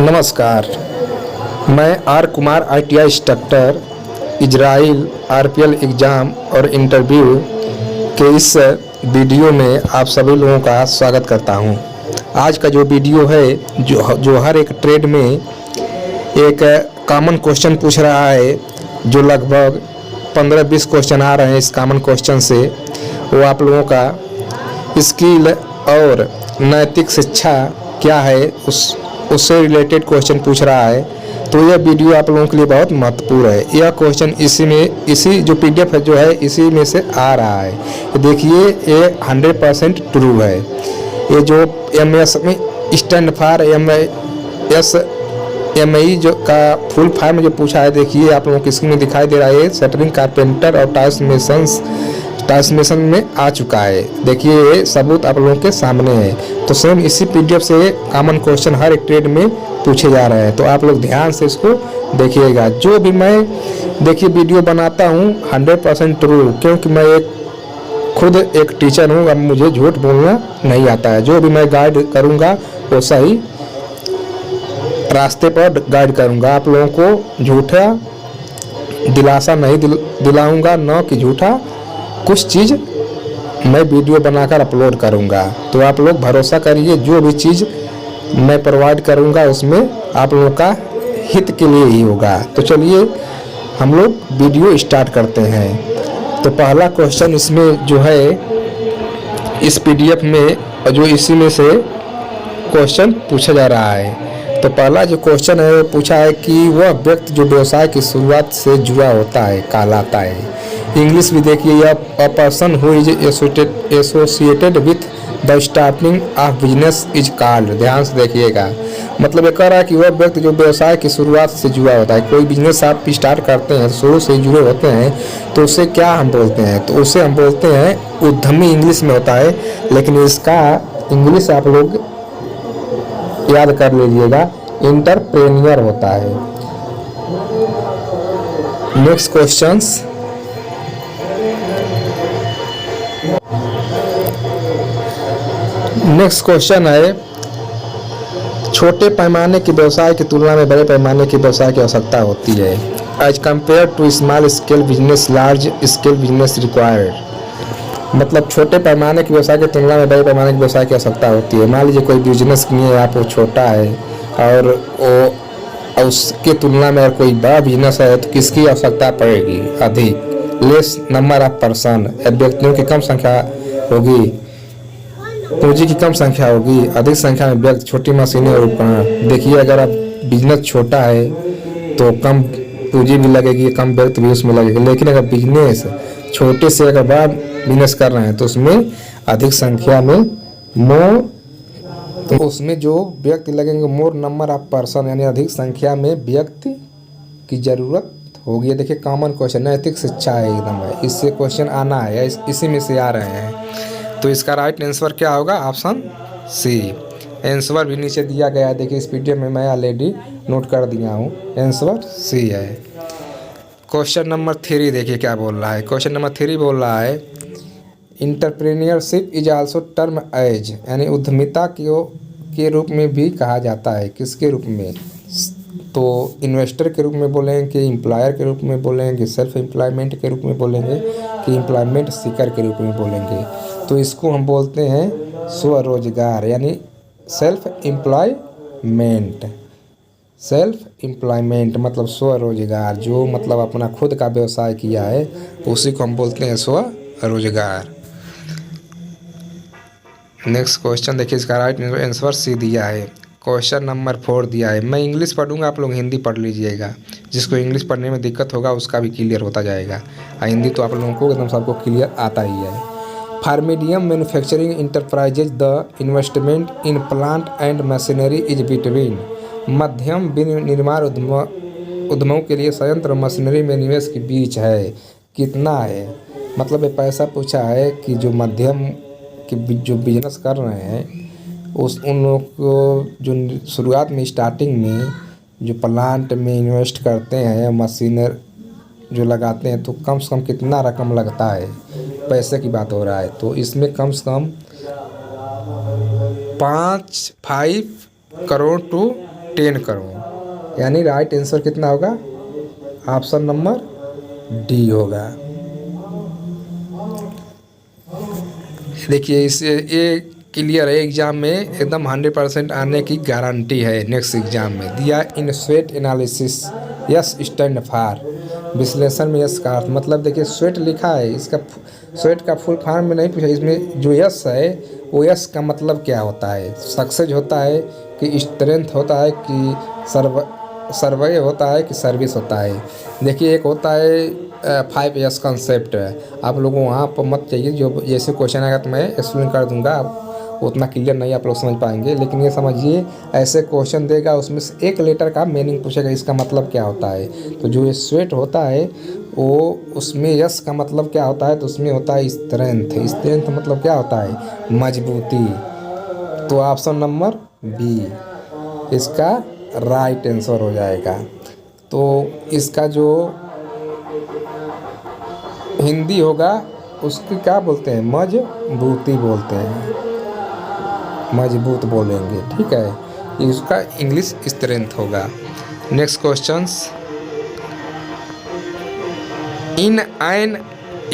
नमस्कार, मैं R Kumar ITI instructor इजराइल RPL एग्ज़ाम और इंटरव्यू के इस वीडियो में आप सभी लोगों का स्वागत करता हूं। आज का जो वीडियो है जो हर एक ट्रेड में एक कॉमन क्वेश्चन पूछ रहा है, जो लगभग 15-20 क्वेश्चन आ रहे हैं इस कॉमन क्वेश्चन से, वो आप लोगों का स्किल और नैतिक शिक्षा क्या है उससे रिलेटेड क्वेश्चन पूछ रहा है। तो यह वीडियो आप लोगों के लिए बहुत महत्वपूर्ण है। यह क्वेश्चन इसी जो PDF है जो है इसी में से आ रहा है। देखिए, ये 100% ट्रू है। ये जो MS में स्टैंड फॉर MI जो का फुल फॉर्म जो पूछा है, देखिए आप लोगों की स्क्रीन में दिखाई दे रहा है। शटरिंग कारपेंटर और ट्रांसमिशन में आ चुका है। देखिए, ये सबूत आप लोगों के सामने है। तो सेम इसी PDF से कॉमन क्वेश्चन हर एक ट्रेड में पूछे जा रहे हैं। तो आप लोग ध्यान से इसको देखिएगा। जो भी मैं देखिए वीडियो बनाता हूँ 100% ट्रू, क्योंकि मैं खुद एक टीचर हूँ। अब मुझे झूठ बोलना नहीं आता है। जो भी मैं गाइड करूँगा वो सही रास्ते पर गाइड करूँगा। आप लोगों को झूठा दिलासा नहीं दिलाऊँगा, न कि झूठा कुछ चीज़ मैं वीडियो बनाकर अपलोड करूँगा। तो आप लोग भरोसा करिए, जो भी चीज़ मैं प्रोवाइड करूँगा उसमें आप लोगों का हित के लिए ही होगा। तो चलिए हम लोग वीडियो स्टार्ट करते हैं। तो पहला क्वेश्चन इसमें जो है इस PDF में जो इसी में से क्वेश्चन पूछा जा रहा है। तो पहला जो क्वेश्चन है वो पूछा है कि वह व्यक्ति जो व्यवसाय की शुरुआत से जुड़ा होता है कहलाता है। इंग्लिश भी देखिए, a person who is associated with the starting of business is called. ध्यान से देखिएगा, मतलब ये कह रहा है कि वह व्यक्ति जो व्यवसाय की शुरुआत से जुड़ा होता है। कोई बिजनेस आप स्टार्ट करते हैं, शुरू से जुड़े होते हैं, तो उसे क्या हम बोलते हैं? तो उसे हम बोलते हैं उद्यमी। इंग्लिश में होता है, लेकिन इसका इंग्लिश आप लोग याद कर लीजिएगा, एंटरप्रेन्योर होता है। नेक्स्ट क्वेश्चंस, नेक्स्ट क्वेश्चन है, छोटे पैमाने के व्यवसाय की तुलना में बड़े पैमाने के व्यवसाय की आवश्यकता होती है। As compare to small scale business large scale business required. मतलब छोटे पैमाने के व्यवसाय की तुलना में बड़े पैमाने के व्यवसाय की आवश्यकता होती है। मान लीजिए कोई बिजनेस किए आप, वो छोटा है और वो उसके तुलना में अगर कोई बड़ा बिजनेस है तो किसकी आवश्यकता पड़ेगी? अधिक, लेस नंबर ऑफ पर्सन, व्यक्तियों की कम संख्या होगी, पूंजी की कम संख्या होगी, अधिक संख्या में व्यक्ति, छोटी मशीनें और उपकरण। देखिए, अगर आप बिजनेस छोटा है तो कम पूंजी भी लगेगी, कम व्यक्ति भी उसमें लगेगी। लेकिन अगर बिजनेस छोटे से अगर बड़ा बिजनेस कर रहे हैं तो उसमें अधिक संख्या में तो उसमें जो व्यक्ति लगेंगे, मोर नंबर ऑफ पर्सन, यानी अधिक संख्या में व्यक्ति की जरूरत होगी। देखिए, कॉमन क्वेश्चन नैतिक शिक्षा है एकदम है, इससे क्वेश्चन आना है, इसी में से आ रहे हैं। तो इसका राइट आंसर क्या होगा? Option C. आंसर भी नीचे दिया गया है, देखिए इस PDF में मैं ऑलरेडी नोट कर दिया हूँ। आंसर सी है। क्वेश्चन नंबर 3 देखिए क्या बोल रहा है। क्वेश्चन नंबर 3 बोल रहा है, entrepreneurship is also term as, यानी उद्यमिता के रूप में भी कहा जाता है। किसके रूप में? तो इन्वेस्टर के रूप में बोलेंगे, कि एम्प्लॉयर के रूप में बोलेंगे, सेल्फ एम्प्लॉयमेंट के रूप में बोलेंगे, कि एम्प्लॉयमेंट सीकर के रूप में बोलेंगे। तो इसको हम बोलते हैं स्वरोजगार, यानी सेल्फ एम्प्लॉयमेंट। सेल्फ एम्प्लॉयमेंट मतलब स्वरोजगार, जो मतलब अपना खुद का व्यवसाय किया है उसी को हम बोलते हैं स्वरोजगार। नेक्स्ट क्वेश्चन देखिए, इसका राइट आंसर सी दिया है। क्वेश्चन नंबर 4 दिया है। मैं इंग्लिश पढ़ूंगा, आप लोग हिंदी पढ़ लीजिएगा। जिसको इंग्लिश पढ़ने में दिक्कत होगा उसका भी क्लियर होता जाएगा, और हिंदी तो आप लोगों को एकदम सबको क्लियर आता ही है। For medium manufacturing enterprises the investment in plant and machinery is between. मध्यम निर्माण उद्यमों के लिए संयंत्र और मशीनरी में निवेश के बीच है। कितना है? मतलब ये पैसा पूछा है कि जो मध्यम के जो बिजनेस कर रहे हैं उन लोग को जो शुरुआत में स्टार्टिंग में जो प्लांट में इन्वेस्ट करते हैं, मशीनर जो लगाते हैं, तो कम से कम कितना रकम लगता है? पैसे की बात हो रहा है। तो इसमें कम से कम 5 करोड़ टू 10 करूँ, यानी राइट आंसर कितना होगा? ऑप्शन नंबर डी होगा। देखिए इसे ये क्लियर है, एग्जाम में एकदम 100% आने की गारंटी है। नेक्स्ट एग्जाम में दिया इन sweat analysis yes stand for, विश्लेषण में यस का अर्थ मतलब देखिए स्वेट लिखा है, इसका स्वेट का फुल फॉर्म में नहीं पूछा, इसमें जो यस है वो यस का मतलब क्या होता है? सक्सेस होता है कि स्ट्रेंथ होता है कि सर्वे होता है कि सर्विस होता है? देखिए एक होता है 5 यस कॉन्सेप्ट, आप लोगों वहाँ पर मत चाहिए, जो जैसे क्वेश्चन आएगा तो मैं एक्सप्लेन कर दूंगा, उतना क्लियर नहीं आप लोग समझ पाएंगे, लेकिन ये समझिए ऐसे क्वेश्चन देगा उसमें से एक लेटर का मीनिंग पूछेगा, इसका मतलब क्या होता है? तो जो ये स्वेट होता है वो उसमें यस का मतलब क्या होता है? तो उसमें होता है स्ट्रेंथ। स्ट्रेंथ मतलब क्या होता है? मजबूती। तो ऑप्शन नंबर बी इसका राइट आंसर हो जाएगा। तो इसका जो हिंदी होगा उसकी क्या बोलते हैं? मजबूती बोलते हैं, मजबूत बोलेंगे, ठीक है। इसका इंग्लिश स्ट्रेंथ होगा। Next questions, in an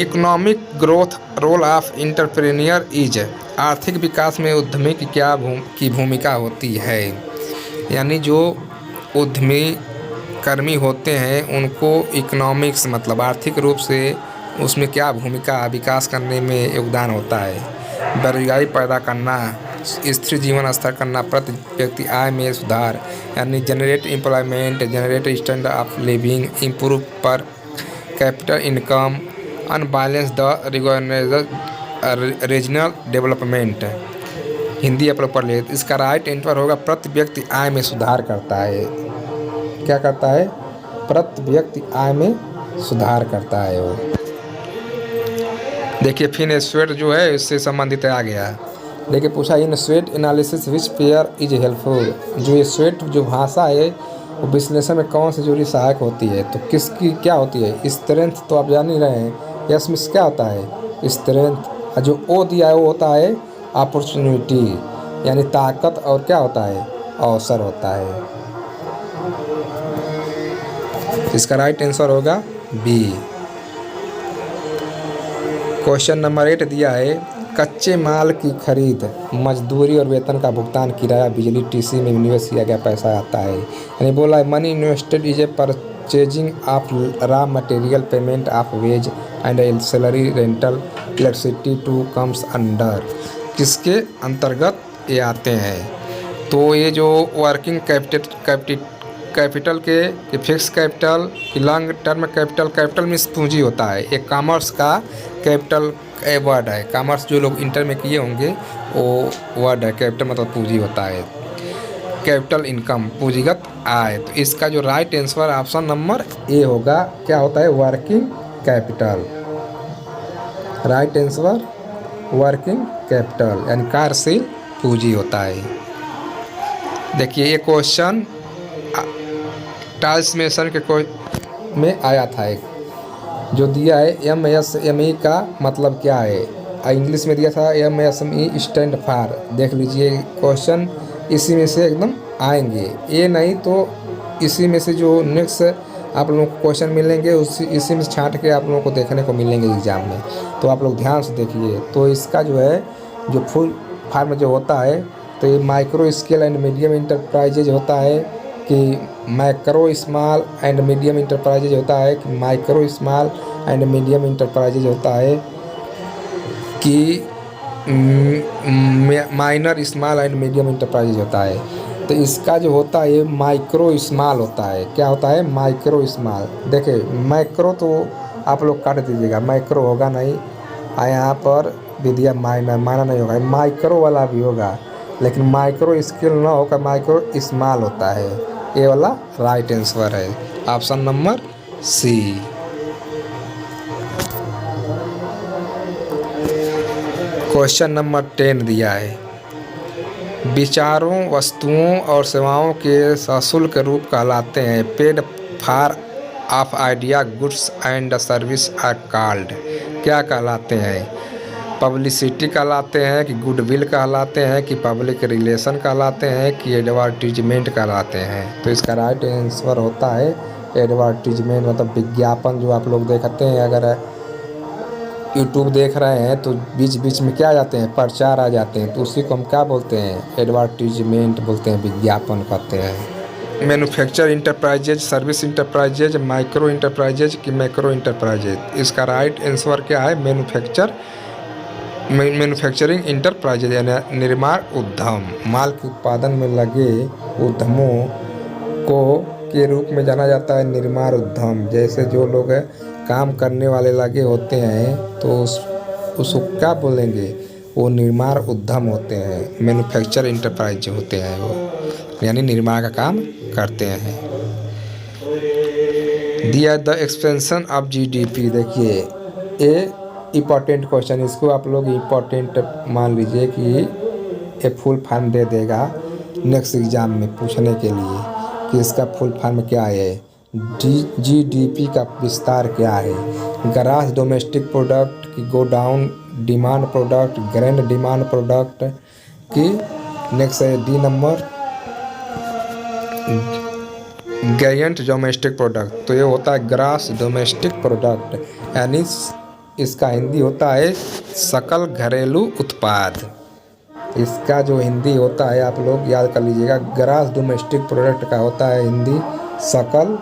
economic growth role of entrepreneur is, आर्थिक विकास में उद्यमी की क्या भूमिका होती है? यानी जो उद्यमी कर्मी होते हैं उनको इकोनॉमिक्स मतलब आर्थिक रूप से उसमें क्या भूमिका विकास करने में योगदान होता है? बेरोजगारी पैदा करना, स्थिर जीवन स्तर करना, प्रति व्यक्ति आय में सुधार, यानी generate employment, generate standard of living, improve पर capital income, unbalance the regional development. Hindi आप लोग पढ़ ले। इसका राइट आंसर होगा प्रति व्यक्ति आय में सुधार करता है। क्या करता है? प्रति व्यक्ति आय में सुधार करता है वो। देखिए फिर स्वेट जो है इससे संबंधित आ गया। देखिए पूछा इन sweat analysis which pair is helpful, जो ये स्वेट जो भाषा है वो विश्लेषण में कौन सी जोड़ी सहायक होती है? तो किसकी क्या होती है? स्ट्रेंथ तो आप जान ही रहे हैं, यस मिस क्या होता है? स्ट्रेंथ। जो ओ दिया है वो होता है अपॉर्चुनिटी, यानी ताकत, और क्या होता है? अवसर होता है। इसका राइट आंसर होगा बी। क्वेश्चन नंबर 8 दिया है कच्चे माल की खरीद, मजदूरी और वेतन का भुगतान, किराया, बिजली, टीसी में निवेश किया गया पैसा आता है। यानी बोला है money invested is a purchasing of raw material, payment of wage and salary, rental, electricity to comes under, किसके अंतर्गत ये आते हैं? तो ये जो वर्किंग कैपिटल के फिक्स कैपिटल की लॉन्ग टर्म कैपिटल मीन्स पूंजी होता है। एक कॉमर्स का कैपिटल वर्ड है, कॉमर्स जो लोग इंटर में किए होंगे वो वर्ड है। कैपिटल मतलब पूंजी होता है। कैपिटल इनकम पूंजीगत आय। तो इसका जो right answer option number A होगा। क्या होता है? Working capital. Right answer working capital यानी कार्यशील पूंजी होता है। देखिए ये क्वेश्चन टाइल्स मेसन के में आया था एक, जो दिया है MSME का मतलब क्या है? इंग्लिश में दिया था MSME स्टैंड फॉर। देख लीजिए क्वेश्चन इसी में से एकदम आएंगे, ये नहीं तो इसी में से जो नेक्स्ट आप लोगों को क्वेश्चन मिलेंगे इसी में छांट के आप लोगों को देखने को मिलेंगे एग्जाम में। तो आप लोग ध्यान से देखिए। तो इसका जो है जो फुल फॉर्म जो होता है, तो ये micro scale and medium enterprises होता है कि micro small and medium enterprises होता है कि micro small and medium enterprises होता है कि minor small and medium enterprises होता है। तो इसका जो होता है ये माइक्रो स्मॉल होता है। क्या होता है? Micro small. देखिए मैक्रो तो आप लोग काट दीजिएगा, माइक्रो होगा नहीं, यहाँ पर दे दिया माइनर, माइनर नहीं होगा, माइक्रो वाला भी होगा, लेकिन माइक्रो स्केल ना होकर माइक्रो स्मॉल होता है। ये वाला राइट आंसर है option number C. Question number 10 दिया है विचारों, वस्तुओं और सेवाओं के सशुल्क रूप कहलाते हैं। Paid for of idea, goods and service are called. क्या कहलाते हैं? पब्लिसिटी कहलाते हैं, कि गुडविल कहलाते हैं, कि पब्लिक रिलेशन कहलाते हैं, कि एडवर्टीजमेंट कहलाते हैं। तो इसका राइट आंसर होता है एडवर्टीजमेंट, मतलब विज्ञापन। जो आप लोग देखते हैं, अगर यूट्यूब देख रहे हैं तो बीच बीच में क्या आ जाते हैं, प्रचार आ जाते हैं, तो उसी को हम क्या बोलते हैं, एडवर्टीजमेंट बोलते हैं, विज्ञापन कहते हैं। Manufacture enterprises, service enterprises, micro enterprises कि मैक्रो इंटरप्राइजेज। इसका राइट आंसर क्या है, मैन्युफैक्चरिंग इंटरप्राइजेज यानी निर्माण उद्यम। माल के उत्पादन में लगे उद्यमों को के रूप में जाना जाता है निर्माण उद्यम। जैसे जो लोग काम करने वाले लगे होते हैं तो उसको क्या बोलेंगे, वो निर्माण उद्यम होते हैं, मैन्युफैक्चर इंटरप्राइज होते हैं वो, यानी निर्माण का काम करते हैं। दिया द एक्सपेंशन ऑफ जीडीपी। देखिए ये इम्पोर्टेंट क्वेश्चन, इसको आप लोग इम्पोर्टेंट मान लीजिए कि ये फुल फॉर्म दे देगा नेक्स्ट एग्जाम में पूछने के लिए कि इसका फुल फॉर्म क्या है, जीडीपी का विस्तार क्या है। ग्रॉस डोमेस्टिक प्रोडक्ट की godown demand product, grand demand product की। नेक्स्ट है D number grant domestic product. तो ये होता है ग्रॉस डोमेस्टिक प्रोडक्ट, यानी इसका हिंदी होता है सकल घरेलू उत्पाद। इसका जो हिंदी होता है आप लोग याद कर लीजिएगा, ग्रॉस डोमेस्टिक प्रोडक्ट का होता है हिंदी सकल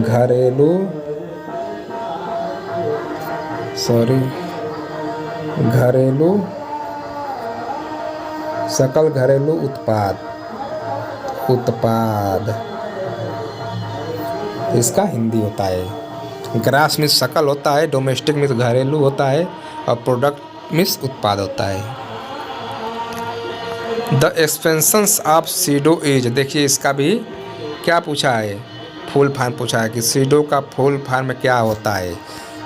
घरेलू सकल घरेलू उत्पाद इसका हिंदी होता है। ग्रास में सकल होता है, डोमेस्टिक में घरेलू होता है, और प्रोडक्ट में उत्पाद होता है। The expansions of SIDO is. देखिए इसका भी क्या पूछा है, फुल फॉर्म पूछा है कि सीडो का फुल फॉर्म क्या होता है।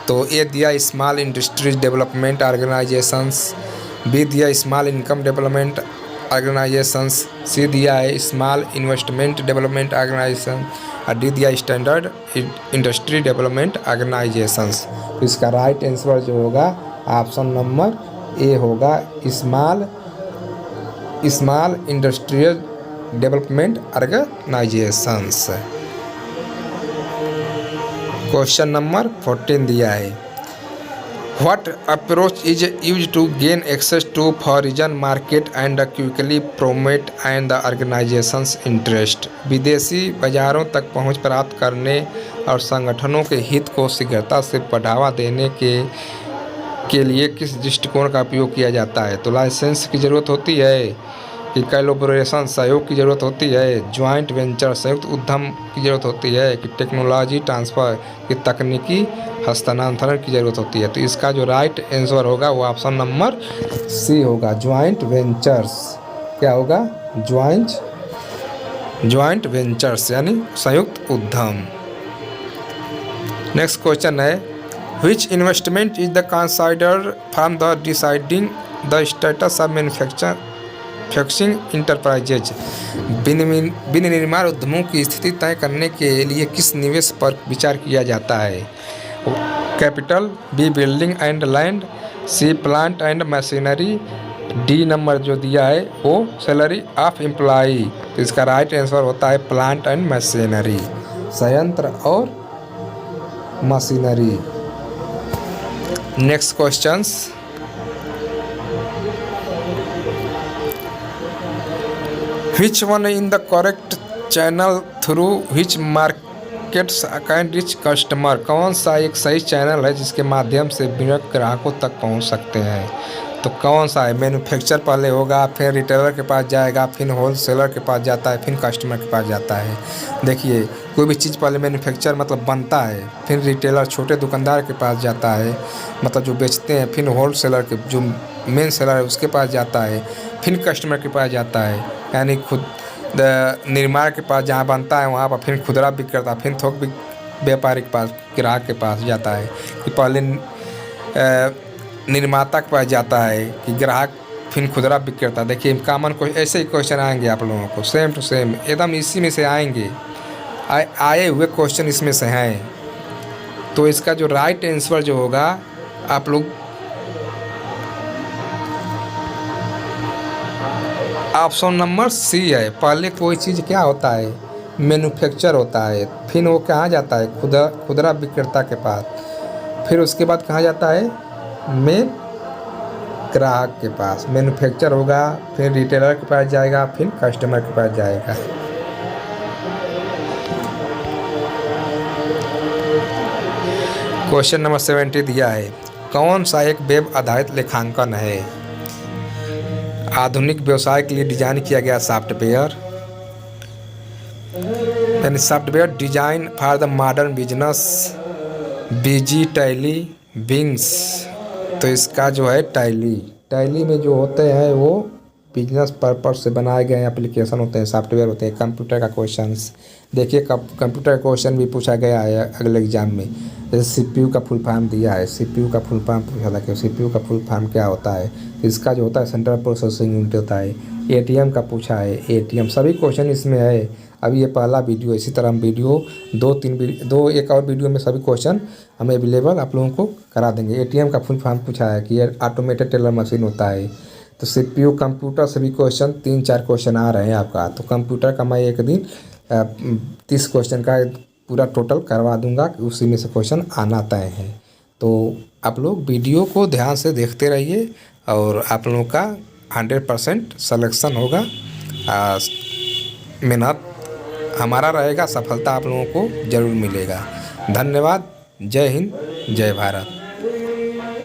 तो ए दिया small industries development organisations, B दिया small income development organisations, C दिया है स्मॉल इन्वेस्टमेंट डेवलपमेंट ऑर्गेनाइजेशन, और डी दिया स्टैंडर्ड इंडस्ट्री डेवलपमेंट ऑर्गेनाइजेशंस। तो इसका राइट आंसर जो होगा ऑप्शन नंबर ए होगा, small industrial development organisations. Question number 14 दिया है, what approach is use to gain access to foreign market and quickly promote and the organisations interest. विदेशी बाजारों तक पहुंच प्राप्त करने और संगठनों के हित को शीघ्रता से बढ़ावा देने के लिए किस दृष्टिकोण का उपयोग किया जाता है। तो लाइसेंस की ज़रूरत होती है, कि कोलैबोरेशन सहयोग की ज़रूरत होती है, ज्वाइंट वेंचर संयुक्त उद्यम की ज़रूरत होती है, कि टेक्नोलॉजी ट्रांसफ़र की तकनीकी हस्तांतरण की ज़रूरत होती है। तो इसका जो राइट आंसर होगा वो ऑप्शन नंबर सी होगा, ज्वाइंट वेंचर्स। क्या होगा, ज्वाइंट वेंचर्स यानी संयुक्त उद्यम। नेक्स्ट क्वेश्चन है, which investment is the considered from the deciding the status of manufacturing enterprises. विनिर्माण उद्यमों की स्थिति तय करने के लिए किस निवेश पर विचार किया जाता है। Capital, B building and land, C plant and machinery, D number जो दिया है वो सैलरी ऑफ एम्प्लॉई। तो इसका राइट आंसर होता है प्लांट एंड मशीनरी, संयंत्र और machinery. Next questions, which one in the correct channel through which markets can reach customer। कौन सा एक सही चैनल है जिसके माध्यम से ग्राहकों तक पहुंच सकते हैं। तो कौन सा है, मैन्युफैक्चर पहले होगा, फिर रिटेलर के पास जाएगा, फिर होलसेलर के पास जाता है, फिर कस्टमर के पास जाता है। देखिए कोई भी चीज़ पहले मैन्युफैक्चर मतलब बनता है, फिर रिटेलर छोटे दुकानदार के पास जाता है मतलब जो बेचते हैं, फिर होलसेलर के जो मेन सेलर है उसके पास जाता है, फिर कस्टमर के पास जाता है, यानी खुद निर्माण के पास जहाँ बनता है वहाँ पर, फिर खुदरा विक्रेता, फिर थोक व्यापारी के पास, ग्राहक के पास जाता है। कि पहले निर्माता के पास जाता है कि ग्राहक, फिर खुदरा विक्रेता। देखिए कॉमन को ऐसे ही क्वेश्चन आएंगे आप लोगों को, सेम टू सेम एकदम इसी में से आएंगे, आए हुए क्वेश्चन इसमें से हैं। तो इसका जो राइट आंसर जो होगा आप लोग ऑप्शन नंबर सी है। पहले कोई चीज़ क्या होता है, मैन्युफैक्चर होता है, फिर वो कहाँ जाता है, खुदरा विक्रेता के पास, फिर उसके बाद कहाँ जाता है, मेन ग्राहक के पास। मैन्युफैक्चर होगा, फिर रिटेलर के पास जाएगा, फिर कस्टमर के पास जाएगा। क्वेश्चन नंबर 70 दिया है, कौन सा एक वेब आधारित लेखांकन है। आधुनिक व्यवसाय के लिए डिजाइन किया गया सॉफ्टवेयर, यानी software design for the modern business, Busy, Tally, Wings. तो इसका जो है टैली में जो होते हैं वो बिजनेस पर्पस से बनाए गए एप्लीकेशन होते हैं, सॉफ्टवेयर होते हैं। कंप्यूटर का क्वेश्चंस देखिए, कंप्यूटर का क्वेश्चन भी पूछा गया है अगले एग्जाम में। जैसे सीपीयू का फुल फॉर्म दिया है, सीपीयू का फुल फॉर्म पूछा था कि सीपीयू का फुल फॉर्म क्या होता है। इसका जो होता है सेंट्रल प्रोसेसिंग यूनिट होता है। एटीएम का पूछा है, एटीएम, सभी क्वेश्चन इसमें है। अभी ये पहला वीडियो, इसी तरह हम वीडियो एक और वीडियो में सभी क्वेश्चन हम अवेलेबल आप लोगों को करा देंगे। एटीएम का फुल फॉर्म पूछा है कि ये ऑटोमेटेड टेलर मशीन होता है। तो सीपीयू, कंप्यूटर, सभी क्वेश्चन 3-4 क्वेश्चन आ रहे हैं आपका। तो कंप्यूटर का मैं एक दिन 30 क्वेश्चन का पूरा टोटल करवा दूंगा, उसी में से क्वेश्चन आना तय है। तो आप लोग वीडियो को ध्यान से देखते रहिए और आप लोगों का 100% सलेक्शन होगा। मेहनत हमारा रहेगा, सफलता आप लोगों को ज़रूर मिलेगा। धन्यवाद। जय हिंद, जय भारत।